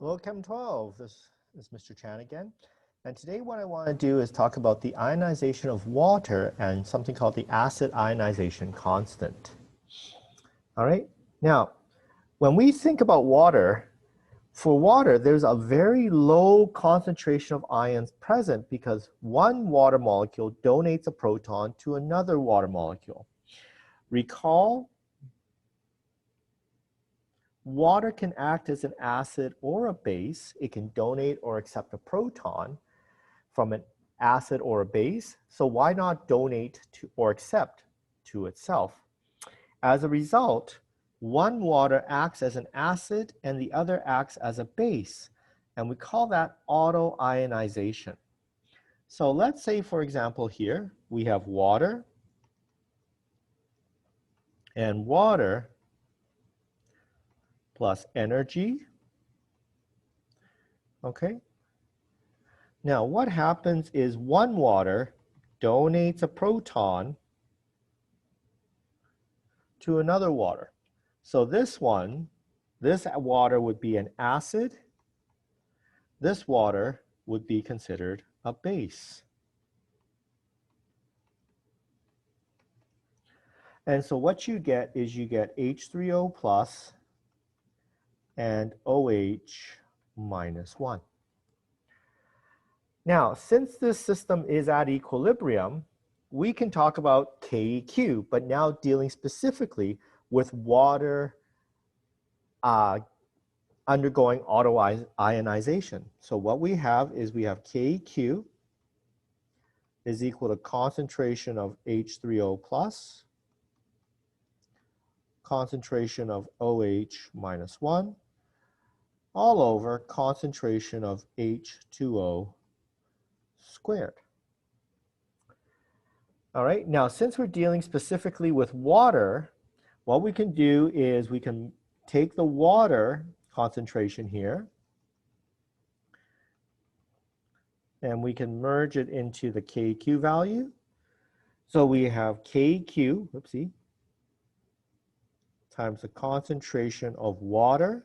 Hello, Chem 12. This is Mr. Chan again. And today what I want to do is talk about the ionization of water and something called the acid ionization constant. All right. Now, when we think about water, for water, there's a very low concentration of ions present because one water molecule donates a proton to another water molecule. Recall, water can act as an acid or a base. It can donate or accept a proton from an acid or a base. So why not donate to or accept to itself? As a result, one water acts as an acid and the other acts as a base. And we call that auto-ionization. So let's say, for example, here we have water and water plus energy. Okay. Now, what happens is one water donates a proton to another water. So this water would be an acid. This water would be considered a base. And so what you get is you get H3O plus and OH minus 1. Now, since this system is at equilibrium, we can talk about KEQ, but now dealing specifically with water undergoing auto-ionization. So what we have is we have KEQ is equal to concentration of H3O plus, concentration of OH minus 1, all over concentration of H2O squared. All right, now since we're dealing specifically with water, what we can do is we can take the water concentration here and we can merge it into the KQ value. So we have KQ, whoopsie, times the concentration of water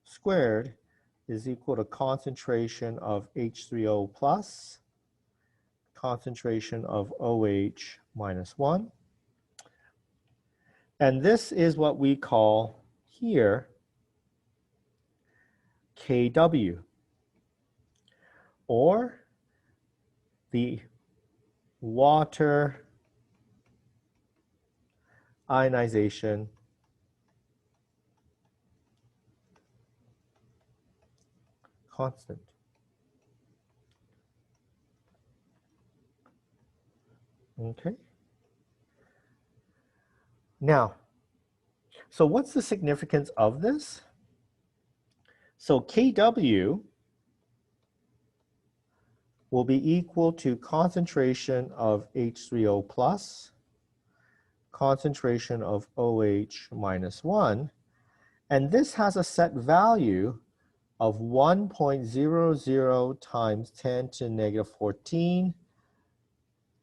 squared is equal to concentration of H3O plus, concentration of OH minus 1. And this is what we call here KW, or the water ionization constant. Okay. Now, so what's the significance of this? So KW will be equal to concentration of H3O plus, concentration of OH minus 1, and this has a set value of 1.00 times 10 to the negative 14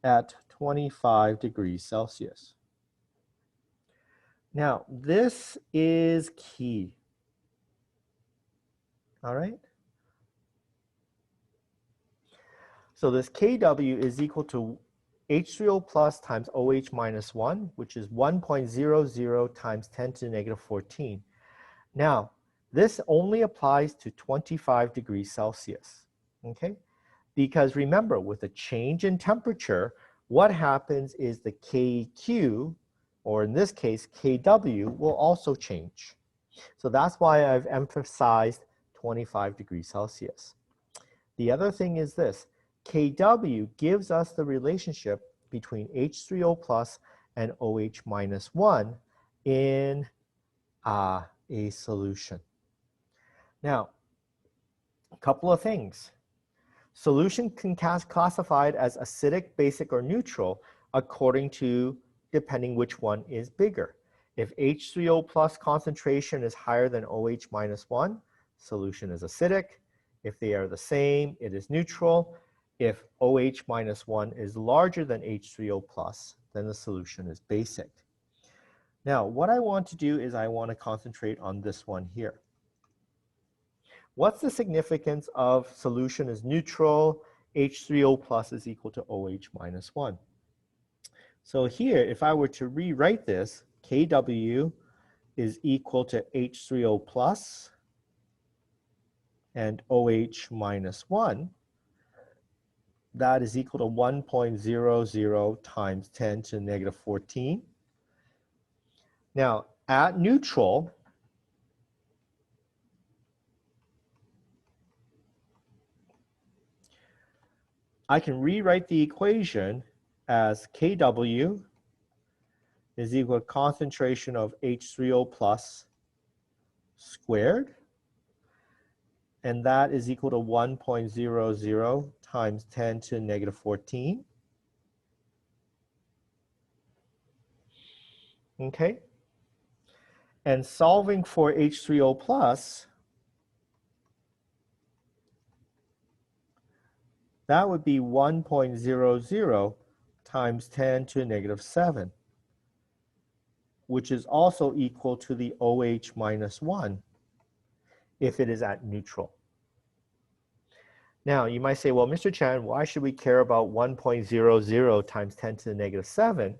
at 25 degrees Celsius. Now, this is key. All right? So this KW is equal to H3O plus times OH minus 1, which is 1.00 times 10 to the negative 14. Now, this only applies to 25 degrees Celsius, okay? Because remember, with a change in temperature, what happens is the KQ, or in this case, KW, will also change. So that's why I've emphasized 25 degrees Celsius. The other thing is this, KW gives us the relationship between H3O plus and OH minus 1 in a solution. Now, a couple of things. Solution can classified as acidic, basic, or neutral according to depending which one is bigger. If H3O plus concentration is higher than OH minus 1, solution is acidic. If they are the same, it is neutral. If OH minus 1 is larger than H3O plus, then the solution is basic. Now, what I want to do is I want to concentrate on this one here. What's the significance of solution is neutral, H3O plus is equal to OH minus 1? So here, if I were to rewrite this, Kw is equal to H3O plus and OH minus 1. That is equal to 1.00 times 10 to the negative 14. Now, at neutral, I can rewrite the equation as Kw is equal to concentration of H3O plus squared, and that is equal to 1.00 times 10 to the negative 14. Okay? And solving for H3O plus, that would be 1.00 times 10 to the negative 7, which is also equal to the OH minus 1 if it is at neutral. Now, you might say, well, Mr. Chan, why should we care about 1.00 times 10 to the negative 7?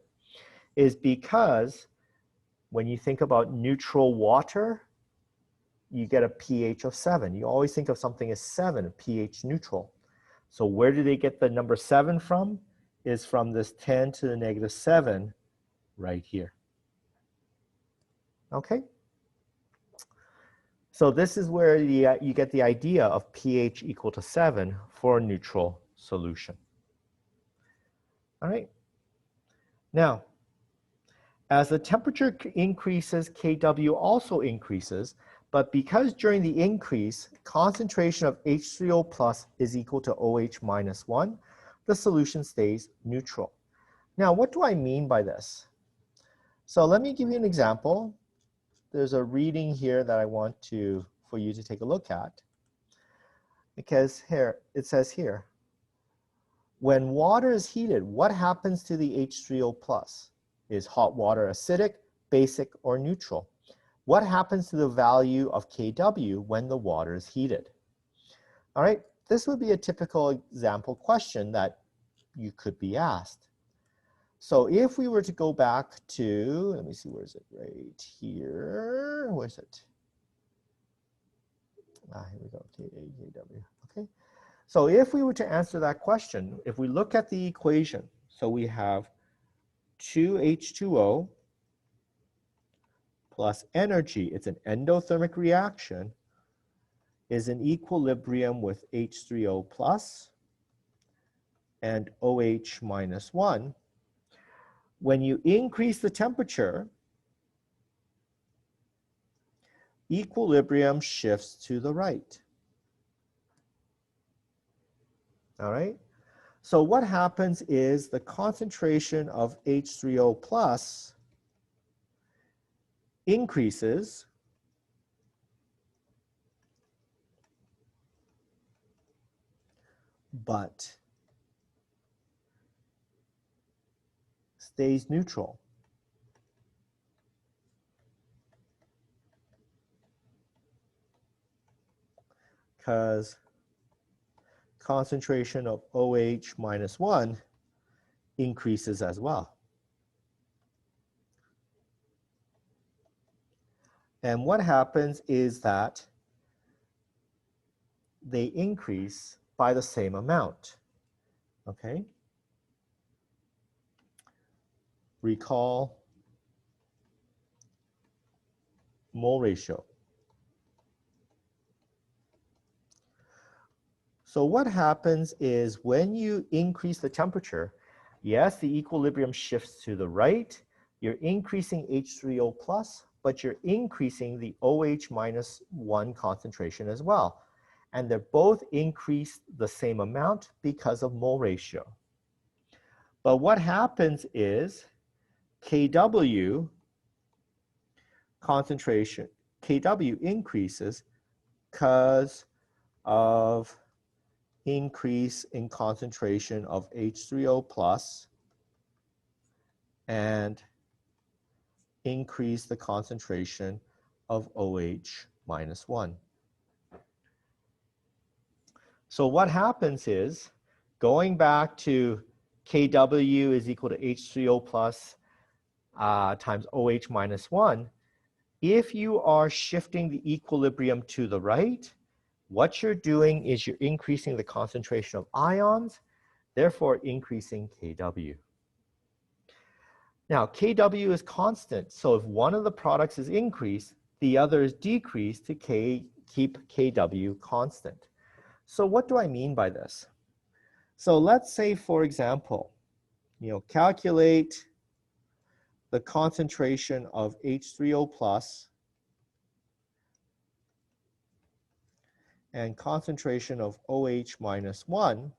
Is because when you think about neutral water, you get a pH of 7. You always think of something as 7, pH neutral. So where do they get the number 7 from? Is from this 10 to the negative 7 right here. Okay? So this is where you get the idea of pH equal to 7 for a neutral solution. All right? Now, as the temperature increases, Kw also increases, but because during the increase, concentration of H3O plus is equal to OH minus 1, the solution stays neutral. Now, what do I mean by this? So let me give you an example. There's a reading here that I want for you to take a look at. Because here, it says here, when water is heated, what happens to the H3O plus? Is hot water acidic, basic, or neutral? What happens to the value of Kw when the water is heated? All right, this would be a typical example question that you could be asked. So if we were to go back to, let me see, where is it? Right here. Where is it? Here we go, Kw. Okay. So if we were to answer that question, if we look at the equation, so we have 2H2O plus energy, it's an endothermic reaction, is in equilibrium with H3O plus and OH minus 1. When you increase the temperature, equilibrium shifts to the right. All right? So what happens is the concentration of H3O plus increases, but stays neutral. Because concentration of OH minus 1 increases as well. And what happens is that they increase by the same amount. Okay? Recall mole ratio. So what happens is when you increase the temperature, yes, the equilibrium shifts to the right, you're increasing H3O plus, but you're increasing the OH minus 1 concentration as well. And they're both increased the same amount because of mole ratio. But what happens is Kw concentration, Kw increases because of increase in concentration of H3O plus and increase the concentration of OH minus 1. So what happens is, going back to Kw is equal to H3O plus times OH minus 1, if you are shifting the equilibrium to the right, what you're doing is you're increasing the concentration of ions, therefore increasing Kw. Now, Kw is constant, so if one of the products is increased, the other is decreased to keep Kw constant. So what do I mean by this? So let's say, for example, calculate the concentration of H3O plus and concentration of OH minus 1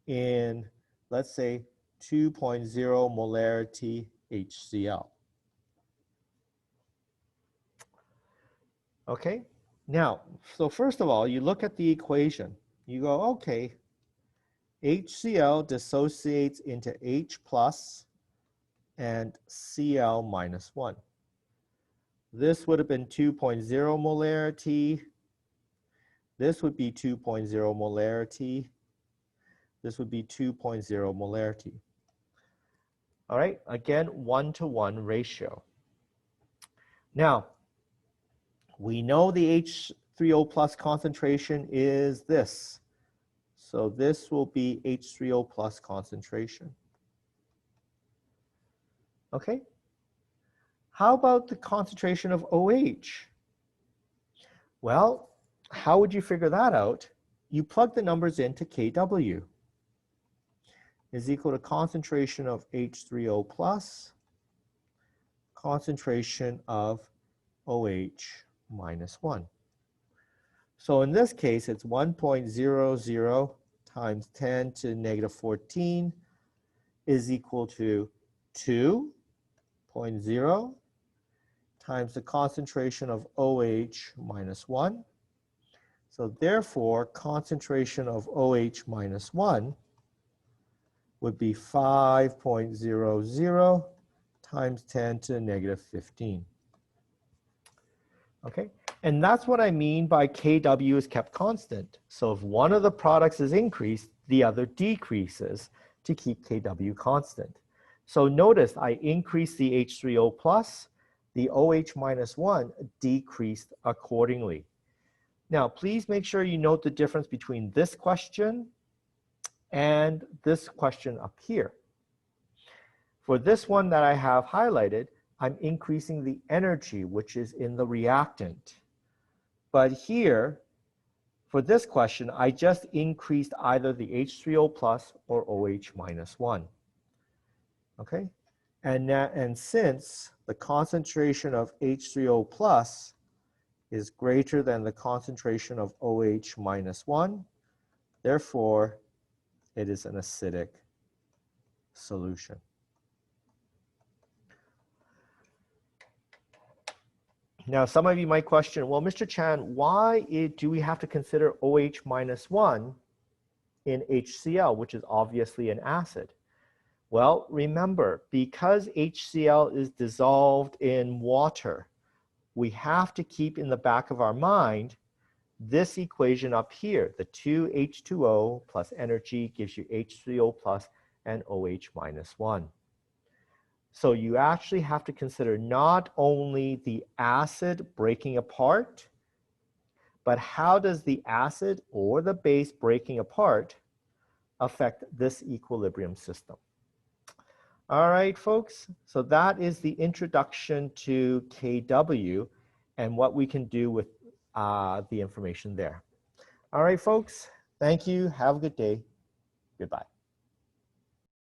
in, let's say, 2.0 molarity HCl. Okay, now, so first of all, you look at the equation. You go, okay, HCl dissociates into H plus and Cl minus 1. This would have been 2.0 molarity. This would be 2.0 molarity. This would be 2.0 molarity. All right, again, 1-to-1 ratio. Now, we know the H3O plus concentration is this. So this will be H3O plus concentration. Okay. How about the concentration of OH? Well, how would you figure that out? You plug the numbers into Kw is equal to concentration of H3O plus, concentration of OH minus 1. So in this case, it's 1.00 times 10 to the negative 14 is equal to 2.0 times the concentration of OH minus 1. So therefore, concentration of OH minus 1 would be 5.00 times 10 to the negative 15. Okay, and that's what I mean by Kw is kept constant. So if one of the products is increased, the other decreases to keep Kw constant. So notice I increased the H3O plus, the OH minus 1 decreased accordingly. Now, please make sure you note the difference between this question and this question up here. For this one that I have highlighted, I'm increasing the energy, which is in the reactant. But here, for this question, I just increased either the H3O plus or OH minus 1. Okay? And since the concentration of H3O plus is greater than the concentration of OH minus 1, therefore, it is an acidic solution. Now, some of you might question, well, Mr. Chan, why do we have to consider OH minus 1 in HCl, which is obviously an acid? Well, remember, because HCl is dissolved in water, we have to keep in the back of our mind this equation up here. The 2H2O plus energy gives you H3O plus and OH minus 1. So you actually have to consider not only the acid breaking apart, but how does the acid or the base breaking apart affect this equilibrium system? All right, folks, so that is the introduction to Kw and what we can do with the information there. All right, folks, thank you. Have a good day. Goodbye.